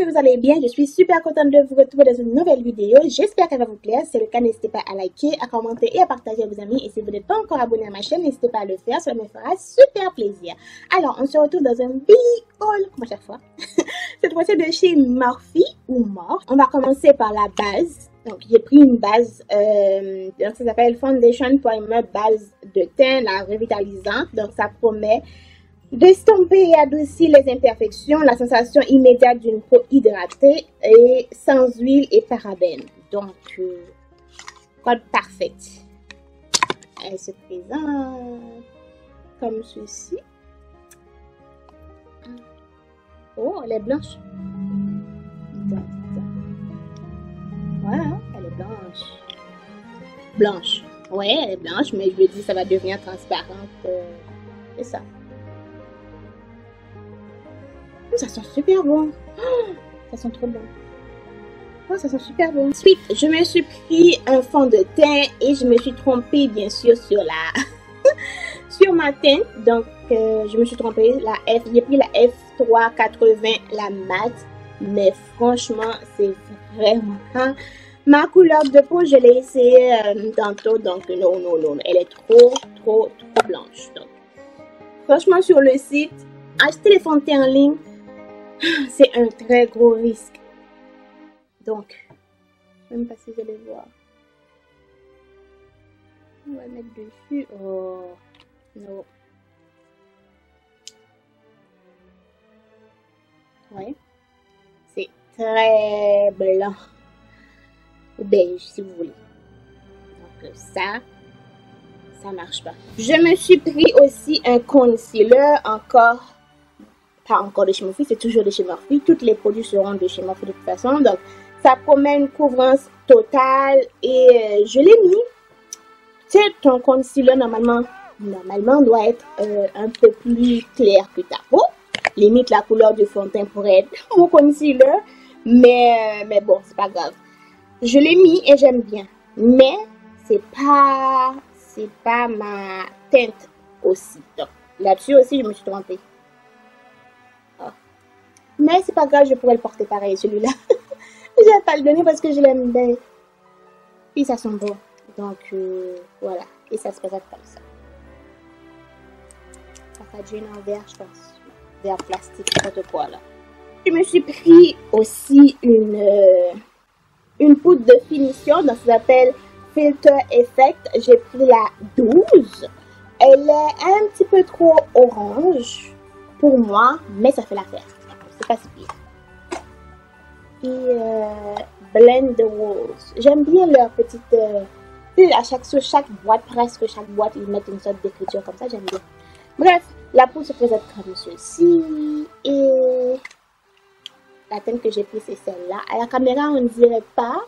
que vous allez bien. Je suis super contente de vous retrouver dans une nouvelle vidéo. J'espère qu'elle va vous plaire. Si c'est le cas, n'hésitez pas à liker, à commenter et à partager à vos amis. Et si vous n'êtes pas encore abonné à ma chaîne, n'hésitez pas à le faire. Cela me fera super plaisir. Alors, on se retrouve dans un big haul, comme à chaque fois. Cette fois-ci de chez Morphe ou Morphe. On va commencer par la base. Donc, j'ai pris une base, donc ça s'appelle Foundation Primer Base de teint, la revitalisante. Donc, ça promet d'estomper et adoucir les imperfections, la sensation immédiate d'une peau hydratée et sans huile et parabènes. Donc, code parfaite. Elle se présente comme ceci. Oh, elle est blanche. Voilà, elle est blanche. Blanche. Ouais, elle est blanche, mais je me dis ça va devenir transparente. C'est ça. Ça sent super bon. Oh, ça sent trop bon. Oh, ça sent super bon. Ensuite, je me suis pris un fond de teint et je me suis trompée bien sûr sur la sur ma teinte. Donc, je me suis trompée. J'ai pris la F380, la mat. Mais franchement, c'est vraiment ma couleur de peau. Je l'ai essayé tantôt. Donc, non. Elle est trop blanche. Donc, franchement, sur le site, acheter les fonds de teint en ligne, c'est un très gros risque. Donc, je ne sais même pas si je vais voir. On va mettre dessus. Oh, non. Ouais. C'est très blanc. Ou beige, si vous voulez. Donc, ça marche pas. Je me suis pris aussi un concealer encore. Pas encore de chez Morphe, c'est toujours de chez Morphe. Tous les produits seront de chez Morphe de toute façon. Donc, ça promet une couvrance totale et je l'ai mis. Tu sais, ton concealer, normalement doit être un peu plus clair que ta peau. Limite, la couleur du fond de teint pourrait être mon concealer. Mais bon, c'est pas grave. Je l'ai mis et j'aime bien. Mais, c'est pas ma teinte aussi. Donc, là-dessus aussi, je me suis trompée. Mais c'est pas grave, je pourrais le porter pareil, celui-là. Je vais pas le donner parce que je l'aime bien. Puis ça sent bon. Donc, voilà. Et ça se présente comme ça. Packaging en verre, je pense. Verre plastique, n'importe quoi, là. Je me suis pris aussi une poudre de finition. Donc, ça s'appelle Filter Effect. J'ai pris la 12. Elle est un petit peu trop orange pour moi, mais ça fait l'affaire. C'est pas si pire. Et Blend the Walls. J'aime bien leur petite... sur chaque boîte, presque chaque boîte, ils mettent une sorte d'écriture comme ça. J'aime bien. Bref, la poudre se présente comme ceci. Et la teinte que j'ai prise, c'est celle-là. À la caméra, on ne dirait pas.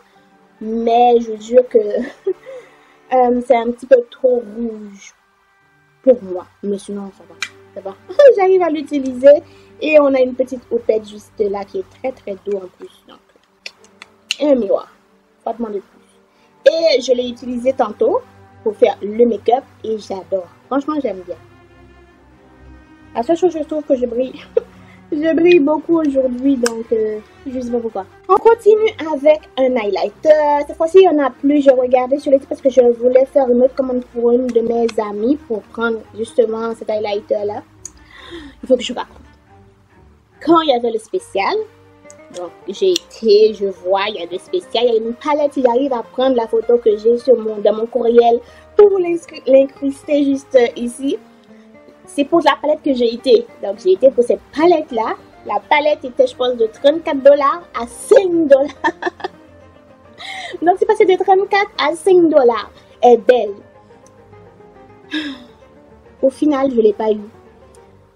Mais je jure que c'est un petit peu trop rouge pour moi. Mais sinon, ça va. Ça va. J'arrive à l'utiliser. Et on a une petite houppette juste là qui est très doux en plus. Donc, et un miroir. Pas demander plus. Et je l'ai utilisé tantôt pour faire le make-up et j'adore. Franchement, j'aime bien. La seule chose, je trouve que je brille. Je brille beaucoup aujourd'hui, donc je sais pas pourquoi. On continue avec un highlighter. Cette fois-ci, il y en a plus. Je regardais sur les sites parce que je voulais faire une autre commande pour une de mes amies pour prendre justement cet highlighter-là. Il faut que je raconte. Quand il y avait le spécial, donc j'ai été, je vois, il y a le spécial, il y a une palette, il arrive à prendre la photo que j'ai dans mon courriel pour l'incruster juste ici. C'est pour la palette que j'ai été. Donc j'ai été pour cette palette-là. La palette était, je pense, de 34 $ à 5 $. Donc c'est passé de 34 à 5 $. Elle est belle. Au final, je ne l'ai pas eu.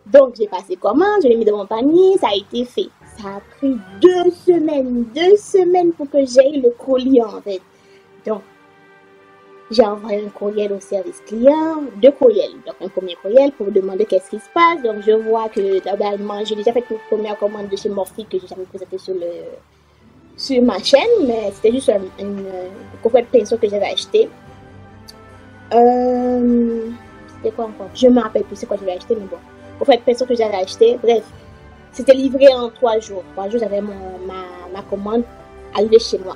Donc, j'ai passé commande, je l'ai mis dans mon panier, ça a été fait. Ça a pris 2 semaines pour que j'aie le colis en fait. Donc, j'ai envoyé un courriel au service client, 2 courriels. Donc, un premier courriel pour demander qu'est-ce qui se passe. Donc, je vois que normalement, j'ai déjà fait une première commande de chez Morphe que j'ai jamais présentée sur ma chaîne, mais c'était juste une coffret de pinceau que j'avais acheté. C'était quoi encore? Je ne me rappelle plus c'est quoi j'avais acheté, mais bon. Coffret de pinceau que j'avais acheté. Bref, C'était livré en 3 jours. 3 jours, j'avais ma commande arrivée chez moi.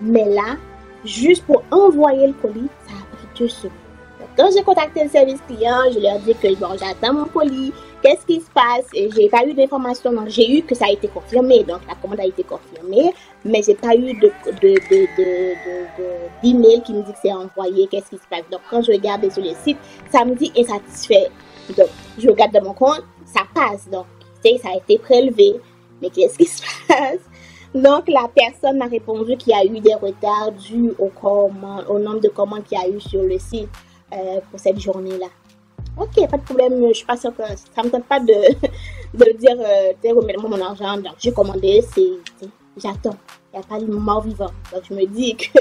Mais là, juste pour envoyer le colis, ça a pris 2 semaines. Donc, quand j'ai contacté le service client, je leur ai dit que bon, j'attends mon colis, qu'est-ce qui se passe? Et j'ai pas eu d'informations. Donc, j'ai eu que ça a été confirmé. Donc, la commande a été confirmée, mais j'ai pas eu d'email qui me dit que c'est envoyé, qu'est-ce qui se passe. Donc, quand je regarde sur le site, ça me dit insatisfait. Donc, je regarde dans mon compte, ça passe. Donc, ça a été prélevé. Mais qu'est-ce qui se passe? Donc, la personne m'a répondu qu'il y a eu des retards dus au nombre de commandes qu'il y a eu sur le site pour cette journée-là. Ok, pas de problème, je suis pas sûre que ça me tente pas de dire, remets-moi mon argent. Donc, j'ai commandé, j'attends. Il n'y a pas de mort vivant. Donc, je me dis que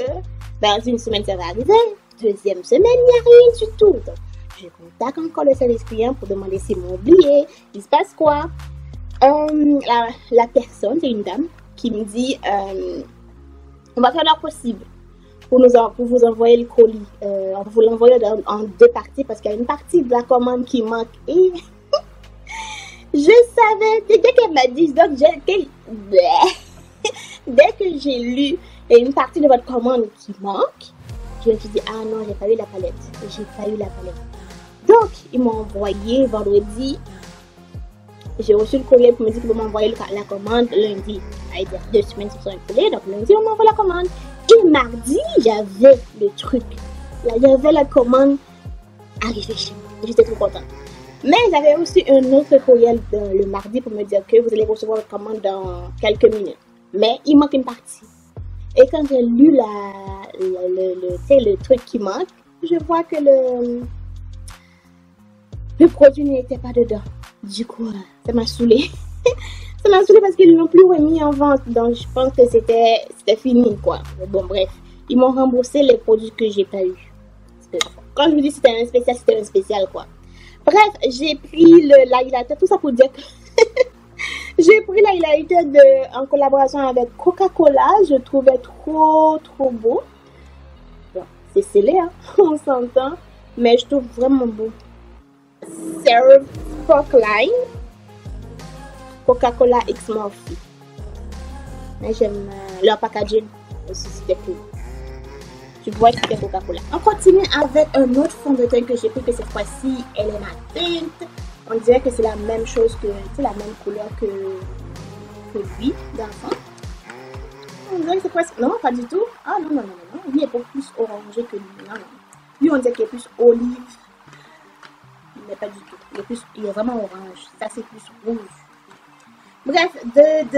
dans une semaine, ça va arriver. Deuxième semaine, il n'y a rien du tout. Donc, je contacte encore le service client pour demander s'ils m'ont oublié. Il se passe quoi? La personne, c'est une dame, qui me dit on va faire leur possible pour vous envoyer le colis. On va vous l'envoyer en 2 parties parce qu'il y a une partie de la commande qui manque. Et je savais, dès qu'elle m'a dit, donc dès que j'ai lu une partie de votre commande qui manque, je me suis dit, ah non, j'ai pas eu la palette. Donc, ils m'ont envoyé vendredi. J'ai reçu le courrier pour me dire qu'ils vont m'envoyer la commande lundi. C'est-à-dire 2 semaines sur un courrier. Donc lundi, on m'envoie la commande. Et mardi, j'avais le truc. Là, j'avais la commande arrivée chez moi. J'étais trop contente. Mais j'avais aussi un autre courriel le mardi pour me dire que vous allez recevoir la commande dans quelques minutes. Mais il manque une partie. Et quand j'ai lu le truc qui manque, je vois que le produit n'était pas dedans. Du coup, ça m'a saoulée. Ça m'a saoulée parce qu'ils ne l'ont plus remis en vente. Donc, je pense que c'était fini, quoi. Mais bon, bref. Ils m'ont remboursé les produits que j'ai pas eu. Quand je vous dis que c'était un spécial, quoi. Bref, j'ai pris l'highlighter. Tout ça pour dire que j'ai pris l'highlighter en collaboration avec Coca-Cola. Je trouvais trop beau. Bon, c'est scellé, hein. On s'entend. Mais je trouve vraiment beau. Serve Line Coca-Cola X Morphe. Mais j'aime leur packaging aussi, c'était cool. Tu vois que c'était Coca-Cola. On continue avec un autre fond de teint que j'ai pris, que cette fois-ci elle est matinte. On dirait que c'est la même chose la même couleur que lui dans le fond. On dirait que c'est presque. Non, pas du tout. Ah non. Lui est beaucoup plus orangé que lui. Non. Lui on dirait qu'il est plus olive. Mais pas du tout. Il est vraiment orange. Ça, c'est plus rouge. Bref, de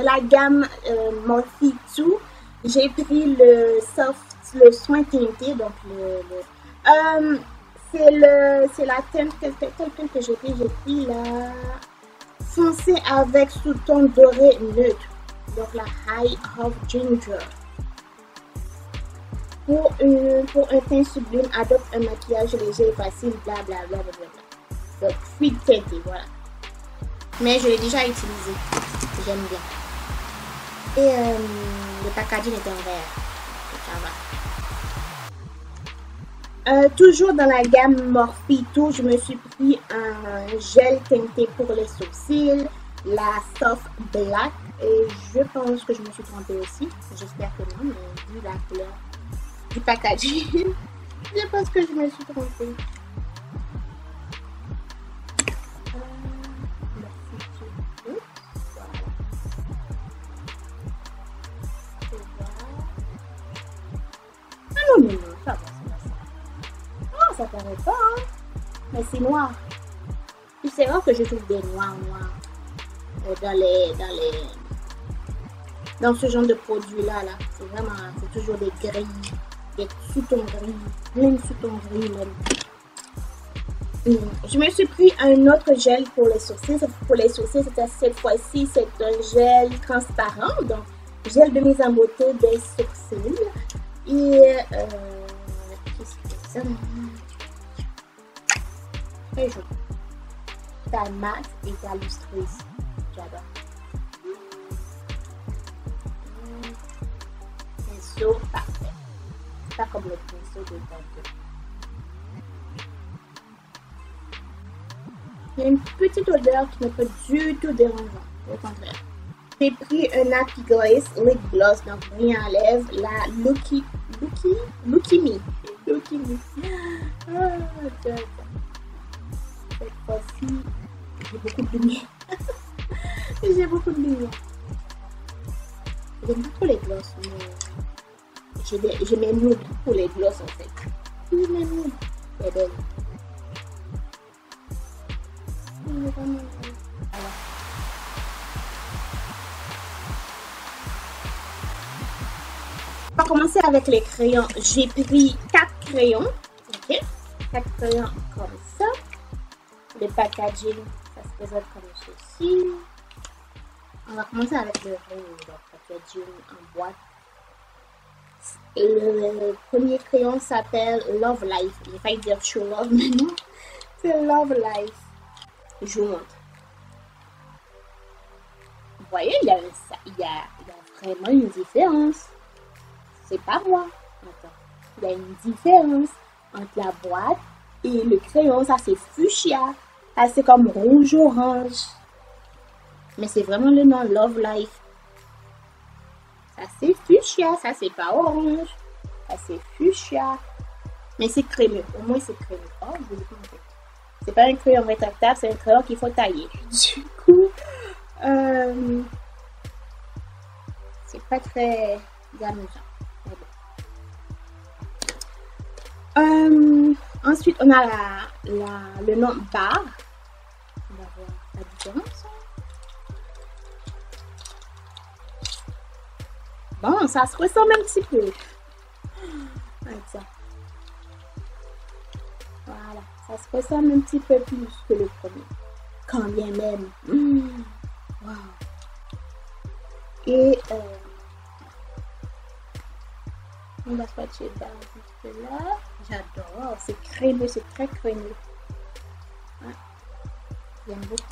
la gamme Morphe 2, j'ai pris le soin teinté. Donc, c'est la teinte que j'ai pris. J'ai pris la foncé avec sous-ton doré neutre. Donc, la High of Ginger. Pour un teint sublime, adopte un maquillage léger et facile, blablabla. Donc, fluide teinté, voilà. Mais je l'ai déjà utilisé. J'aime bien. Et le packaging est en verre. Ça va. Toujours dans la gamme Morphe 2, je me suis pris un gel teinté pour les sourcils, la Soft Black. Et je pense que je me suis trompée aussi. J'espère que non, mais vu la couleur du packaging, je pense que je me suis trompée. Ah non, ça va, oh, ça paraît pas, hein? Mais c'est noir. C'est rare que je trouve des noirs dans ce genre de produit là. C'est vraiment, c'est toujours des gris, des sous-tons gris, plein de sous-tons gris même. Je me suis pris un autre gel pour les sourcils. Pour les sourcils, cette fois-ci, c'est un gel transparent. Donc, gel de mise en beauté des sourcils. Et qu'est-ce que c'est ça? Très joli. Ta mat et ta lustreuse. J'adore. Pinceau parfait. Pas comme le pinceau de tantôt. Il y a une petite odeur qui n'est pas du tout dérangeante. Au contraire. J'ai pris un Happy Glaze Lip Gloss, donc brillant à lèvres, la Lucky Me. Ah, cette fois-ci, j'ai beaucoup de lumière. J'ai beaucoup de lumière. J'aime pas trop les glosses, mais j'ai mes moods pour les glosses en fait. J'ai mes moods. C'est belle. Voilà. On va commencer avec les crayons. J'ai pris 4 crayons. Ok. 4 crayons comme ça. Le packaging, ça se présente comme ceci. On va commencer avec le packaging en boîte. Le premier crayon s'appelle Love Life. J'ai failli dire True Love, mais non. C'est Love Life. Je vous montre. Vous voyez, il y a vraiment une différence. C'est pas moi. Attends. Il y a une différence entre la boîte et le crayon. Ça, c'est fuchsia. Ça, c'est comme rouge-orange. Mais c'est vraiment le nom Love Life. Ça, c'est fuchsia. Ça, c'est pas orange. Ça, c'est fuchsia. Mais c'est crémeux. Au moins, c'est crémeux. Oh, je vais le montrer. C'est pas un crayon rétractable, c'est un crayon qu'il faut tailler. Du coup, c'est pas très amusant. Ensuite, on a le nom bar. On va voir la différence. Bon, ça se ressemble un petit peu. Voilà, ça se ressemble un petit peu plus que le premier. Quand bien même. Wow. Et on va swatcher là. J'adore, c'est crémeux, c'est très crémeux. Ouais. J'aime beaucoup.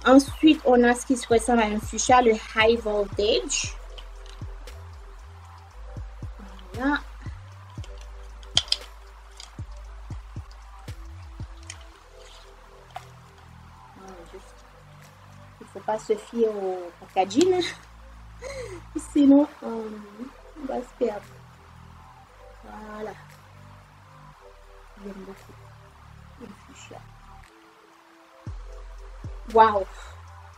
Ensuite, on a ce qui se ressemble à un fuchsia, le High Voltage. Voilà. Il ne faut pas se fier au packaging, sinon on va se perdre. Voilà. J'aime beaucoup le fuchsia. Wow.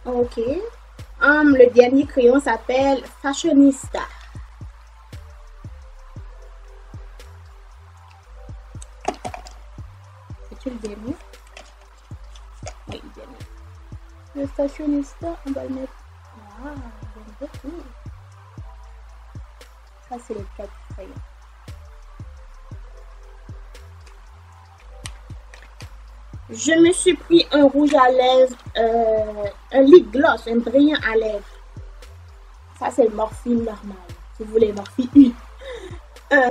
Ok. Le dernier crayon s'appelle Fashionista. C'est-tu le dernier? Oui, le dernier. Le Fashionista, on va le mettre. Wow, j'aime beaucoup. Ça, c'est les 4 crayons. Je me suis pris un rouge à lèvres, un lip gloss, un brillant à lèvres. Ça, c'est le Morphe normal. Si vous voulez Morphe 1.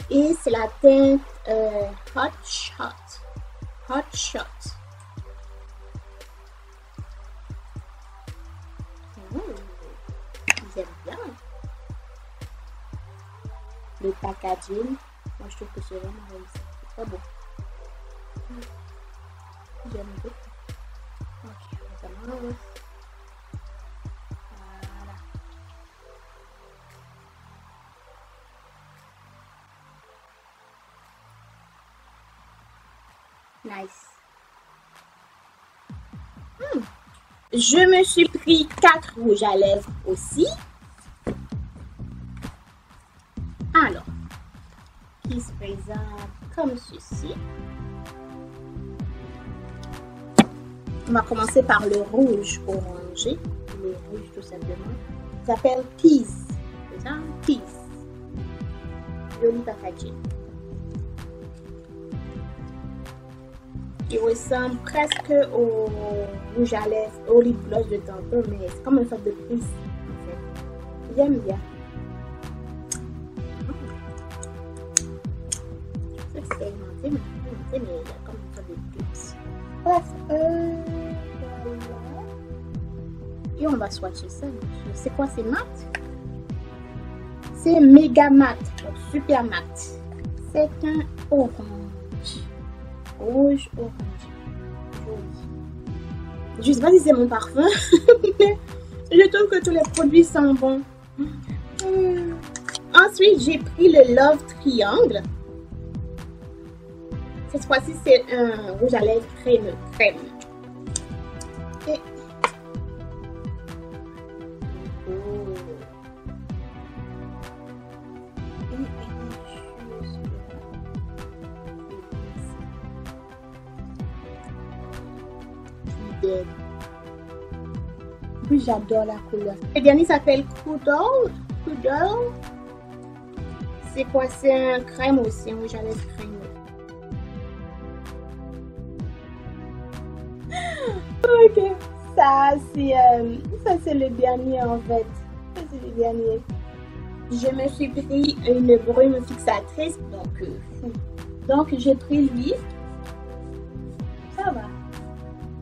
Et c'est la teinte Hot Shot. Hot Shot. J'aime bien. Le packaging, moi je trouve que c'est vraiment réussi. C'est très beau. J'aime beaucoup. Ok, on commence. Voilà. Nice. Je me suis pris 4 rouges à lèvres aussi. Alors, qui se présente comme ceci. On va commencer par le rouge orangé. Le rouge tout simplement. Ça s'appelle Peace. C'est ça? Peace. Joli packaging. Il ressemble presque au rouge à lèvres, au lip gloss de tantôt, mais c'est comme une sorte de Peace en fait. J'aime bien. C'est expérimenté, mais il y a comme une sorte de Peace. Bref, voilà. Et on va swatcher ça. C'est quoi, c'est mat? C'est méga mat, donc super mat. C'est un orange. rouge, orange. Je sais pas si c'est mon parfum, mais je trouve que tous les produits sont bons. Ensuite, j'ai pris le Love Triangle. Cette fois-ci, c'est un rouge à lèvres crème. Et... Oui, j'adore la couleur. Le dernier s'appelle Coudol. C'est quoi? C'est un crème aussi, un rouge à lèvres crème. Ok, ça c'est le dernier en fait. Ça c'est le dernier. Je me suis pris une brume fixatrice, donc j'ai pris lui. Ça va.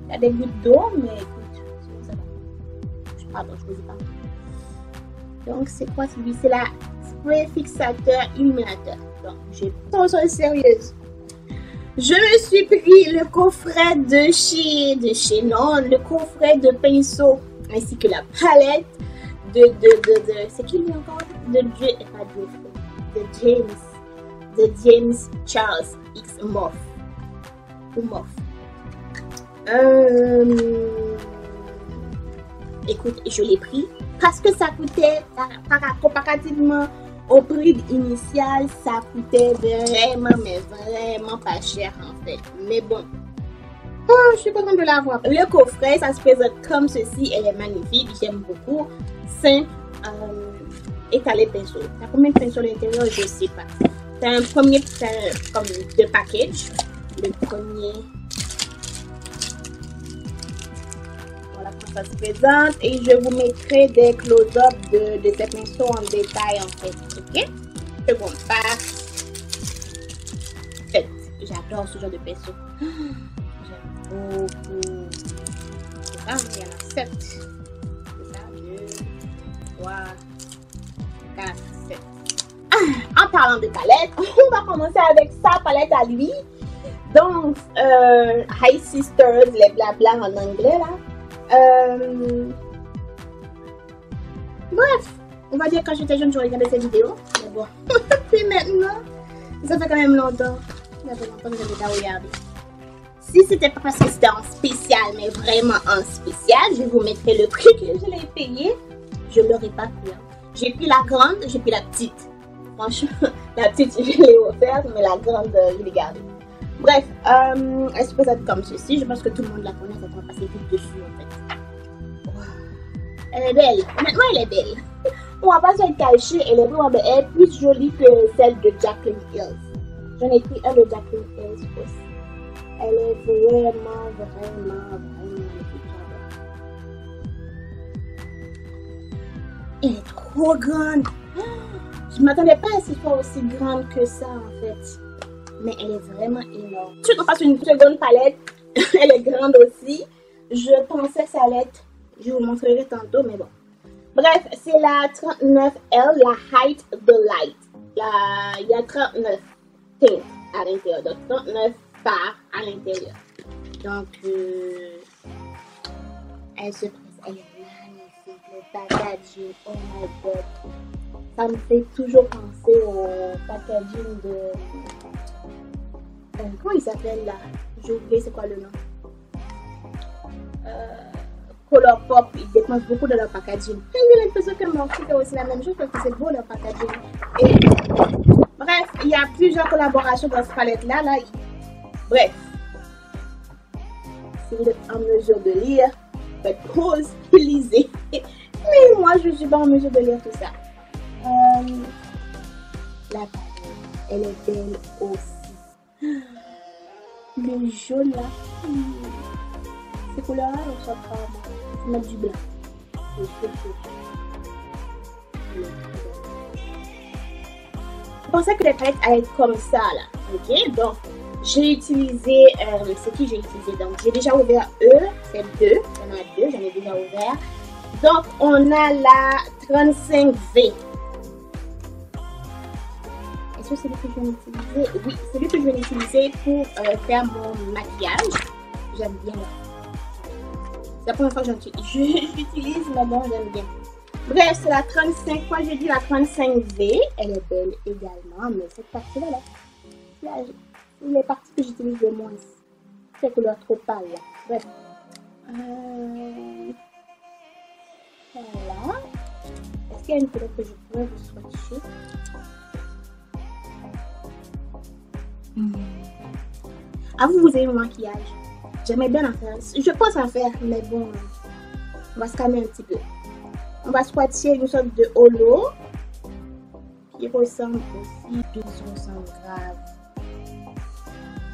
Il y a des gouttes d'eau, mais écoute, ça va. Pardon, je ne sais pas. Donc c'est quoi celui? C'est la spray fixateur illuminateur. Donc j'ai pas sois sérieuse. Je me suis pris le coffret de chez le coffret de pinceau ainsi que la palette de c'est qui lui encore? De James Charles X Moff ou Moff. Écoute, je l'ai pris parce que ça coûtait comparativement au prix initial, ça coûtait vraiment pas cher en fait. Mais bon, je suis contente de l'avoir. Le coffret, ça se présente comme ceci. Elle est magnifique, j'aime beaucoup. Simple, étalé pinceau. T'as combien de pinceaux à l'intérieur? Je sais pas. T'as un premier, comme deux packages. Le premier. Voilà comment ça se présente. Et je vous mettrai des close-up de ces pinceaux en détail en fait. Ok? Seconde part. J'adore ce genre de pinceau. J'aime beaucoup. C'est ça, il y en a 7. C'est ça, 2, 3, 4, 7. En parlant de palette, on va commencer avec sa palette à lui. Donc, Hi Sisters, les blabla en anglais là. Bref, on va dire quand j'étais jeune, je regardais ces vidéos. Mais bon, puis maintenant, ça fait quand même longtemps. Ça fait longtemps que je l'ai pas regardé. Si c'était pas parce que c'était en spécial, mais vraiment en spécial, je vous mettrai le prix que je l'ai payé. Je ne l'aurais pas pris. J'ai pris la grande, j'ai pris la petite. Franchement, la petite, je l'ai offerte, mais la grande, je l'ai gardée. Bref, elle se présente comme ceci. Je pense que tout le monde la connaît, ça va passer vite dessus en fait. Wow. Elle est belle. Honnêtement, elle est belle. On va pas se le cacher, elle est vraiment belle. Elle est plus jolie que celle de Jaclyn Hills. J'en ai pris un de Jaclyn Hills aussi. Elle est vraiment magnifique. Elle est trop grande. Je ne m'attendais pas à ce qu'elle soit aussi grande que ça en fait. Mais elle est vraiment énorme. Je passe une seconde palette. Elle est grande aussi. Je pensais que ça allait être... Je vous montrerai tantôt, mais bon. Bref, c'est la 39L, la Height the Light. Il y a 39 tints à l'intérieur. Donc 39 fards à l'intérieur. Donc, elle se présente. Elle est magnifique. Le packaging, oh my god. Ça me fait toujours penser au packaging de... comment il s'appelle là? J'ai oublié c'est quoi le nom. Colourpop, ils dépensent beaucoup de leur packaging. J'ai l'impression que Morphe fait aussi la même chose parce que c'est beau leur packaging. Et, bref, il y a plusieurs collaborations dans cette palette là. Bref, si vous êtes en mesure de lire, faites pause et lisez. Mais moi, je ne suis pas en mesure de lire tout ça. La palette, elle est belle aussi. Le jaune là, ces couleurs là, on s'en prend. Je vais mettre du blanc. Je pensais que les palettes allaient être comme ça là. Ok, donc j'ai utilisé, c'est qui j'ai utilisé? Donc j'ai déjà ouvert c'est deux, il y en a deux, j'en ai déjà ouvert. Donc on a la 35V. Est-ce que c'est lui que je vais utiliser? Oui, c'est lui que je vais utiliser pour faire mon maquillage. J'aime bien. C'est la première fois que j'utilise, mais bon, j'aime bien. Bref, c'est la 35, moi j'ai dit la 35V. Elle est belle également, mais cette partie-là, là, les parties que j'utilise le moins. C'est couleur trop pâle, là. Bref. Voilà. Est-ce qu'il y a une couleur que je pourrais vous swatcher? Ah, vous aimez mon maquillage? J'aimais bien en faire. Je pense en faire, mais bon, on va se calmer un petit peu. On va swatcher une sorte de holo qui ressemble aussi, qui ressemble grave.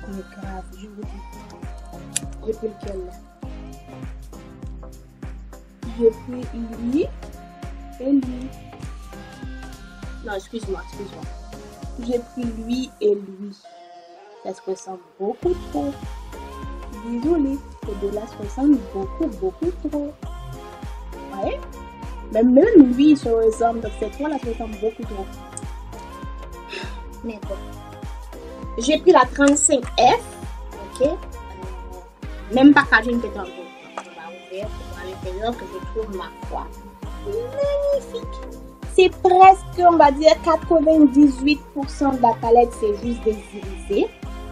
Mais grave, je vous dis. J'ai pris lequel là? J'ai pris lui et lui. Non, excuse-moi. J'ai pris lui et lui. Ça se ressemble beaucoup trop. Désolée, ces deux-là se ressemblent beaucoup trop. Ouais. Mais même lui, il se ressemble. Donc ces trois-là se ressemblent beaucoup trop. Mais bon. J'ai pris la 35F. Ok. Même packaging qui est en gros. On va ouvrir pour voir l'intérieur que je trouve, ma foi, magnifique. C'est presque, on va dire, 98% de la palette, c'est juste des irisés.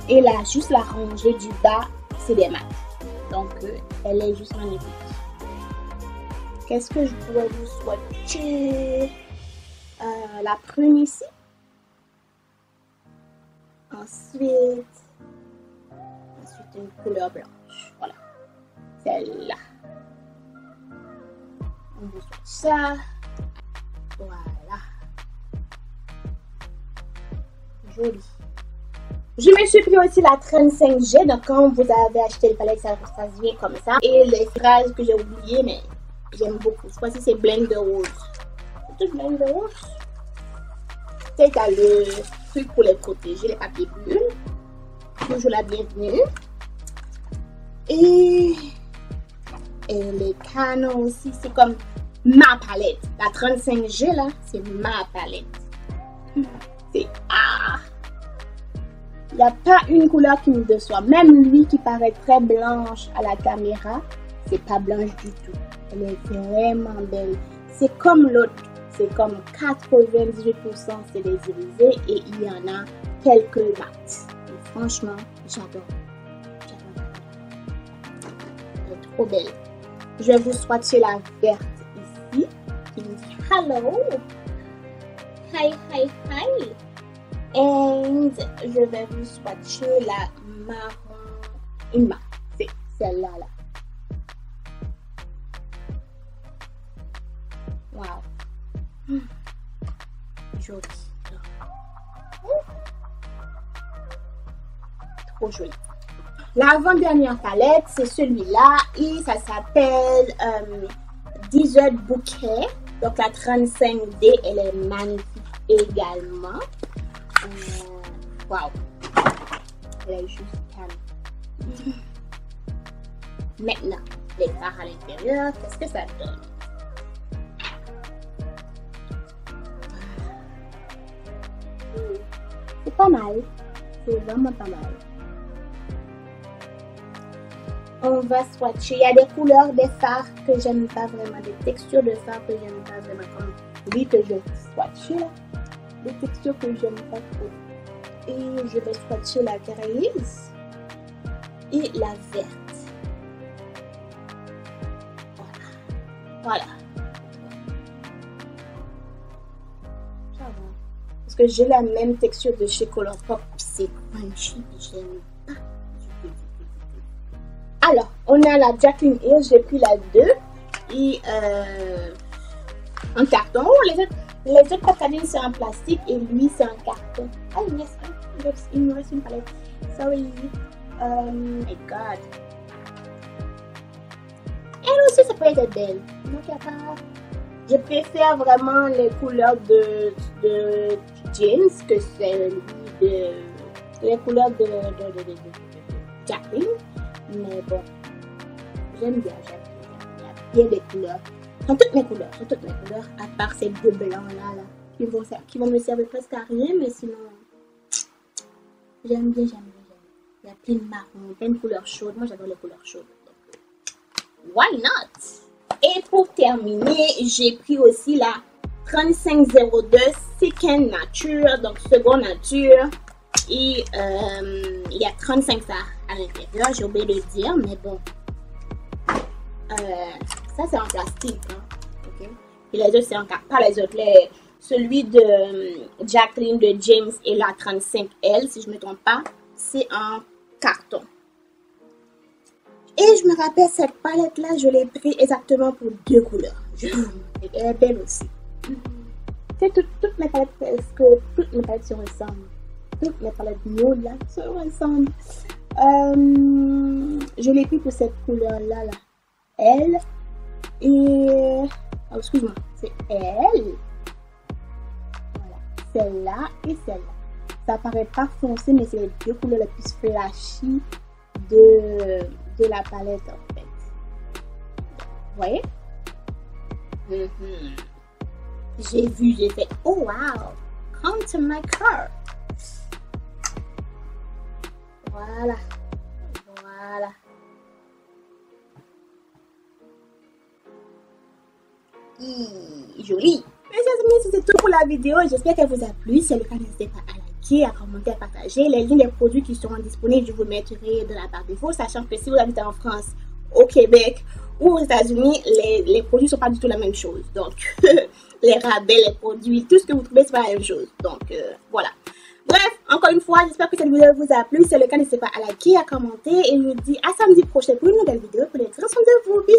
Et là, juste la rangée du bas, c'est des mat. Donc, elle est juste magnifique. Qu'est-ce que je pourrais vous swatcher? La prune ici. Ensuite, une couleur blanche. Voilà. Celle-là. On vous swatch ça. Voilà. Joli. Je me suis pris aussi la 35G. Donc, quand vous avez acheté le palette, ça vient comme ça. Et les phrases que j'ai oubliées, mais j'aime beaucoup. Je pense que c'est Blend de Rose. C'est tout Blend de Rose. C'est le truc pour les protéger, les papiers bulles. Toujours la bienvenue. Et les canons aussi, c'est comme ma palette. La 35G là, c'est ma palette. C'est il n'y a pas une couleur qui me déçoit. Même lui qui paraît très blanche à la caméra, c'est pas blanche du tout. Elle est vraiment belle. C'est comme l'autre. C'est comme 98% c'est des irisés et il y en a quelques mat. Et franchement, j'adore. Elle est trop belle. Je vais vous swatcher la verte ici qui dit hello. Hi. Et je vais vous swatcher la marron. C'est celle-là. Wow. Joli. Trop joli. L'avant-dernière palette, c'est celui-là et ça s'appelle Desert Bouquet. Donc la 35D, elle est magnifique également. Wow. Elle est juste calme. Maintenant, les fards à l'intérieur, qu'est-ce que ça donne? C'est pas mal. C'est vraiment pas mal. On va swatcher. Il y a des couleurs des fards que j'aime pas vraiment. Des textures de fards que j'aime pas vraiment. Comme lui que je vais swatcher. Des textures que j'aime pas trop. Et je vais swatcher la grise. Et la verte. Voilà. Parce que j'ai la même texture de chez Colourpop. C'est crunchy. J'aime pas. Alors, on a la Jaclyn Hill. J'ai pris la 2. Et en carton. Les autres packaging c'est en plastique. Et lui c'est en carton. Ah yes. Il me reste une palette. Sorry. Oh my god. Elle aussi ça peut être belle. Donc il n'y a pas. Je préfère vraiment les couleurs de jeans que celles de les couleurs de Jaclyn. Mais bon, j'aime bien. Il y a des couleurs. Ce sont toutes mes couleurs, à part ces deux blancs là qui vont me servir presque à rien, mais sinon J'aime bien, j'aime bien, j'aime bien. Il y a plein de marron, plein de couleurs chaudes. Moi, j'adore les couleurs chaudes. Donc, why not? Et pour terminer, j'ai pris aussi la 3502 Second Nature, donc seconde nature. Et il y a 35 ça à l'intérieur, j'ai oublié de le dire, mais bon. Ça, c'est en plastique. Hein, okay? Et les autres, c'est en carton. Pas les autres. Celui de Jacqueline de James et la 35L, si je ne me trompe pas, c'est en carton. Et je me rappelle, cette palette-là, je l'ai pris exactement pour 2 couleurs. Elle est belle aussi. C'est toutes mes palettes, toutes mes palettes se ressemblent. Toutes mes palettes nude là se ressemblent. Je l'ai pris pour cette couleur-là, là. Elle. Et... Oh, excuse-moi, c'est elle. Voilà. Celle-là et celle-là. Ça paraît pas foncé, mais c'est les 2 couleurs les plus flashy de la palette, en fait. Vous voyez? J'ai vu, j'ai fait, oh wow, come to my car. Voilà. Voilà. Joli. Mes chers amis, c'était tout pour la vidéo. J'espère qu'elle vous a plu. Si c'est le cas, n'hésitez pas à liker, à commenter, à partager. Les liens des produits qui seront disponibles, je vous mettrai de la barre d'infos, sachant que si vous habitez en France, au Québec ou aux États-Unis, les produits ne sont pas du tout la même chose. Donc, les rabais, les produits, tout ce que vous trouvez, c'est pas la même chose. Donc, voilà. Bref, encore une fois, j'espère que cette vidéo vous a plu. Si c'est le cas, n'hésitez pas à liker, à commenter. Et je vous dis à samedi prochain pour une nouvelle vidéo. Prenez très soin de vous. Bisous.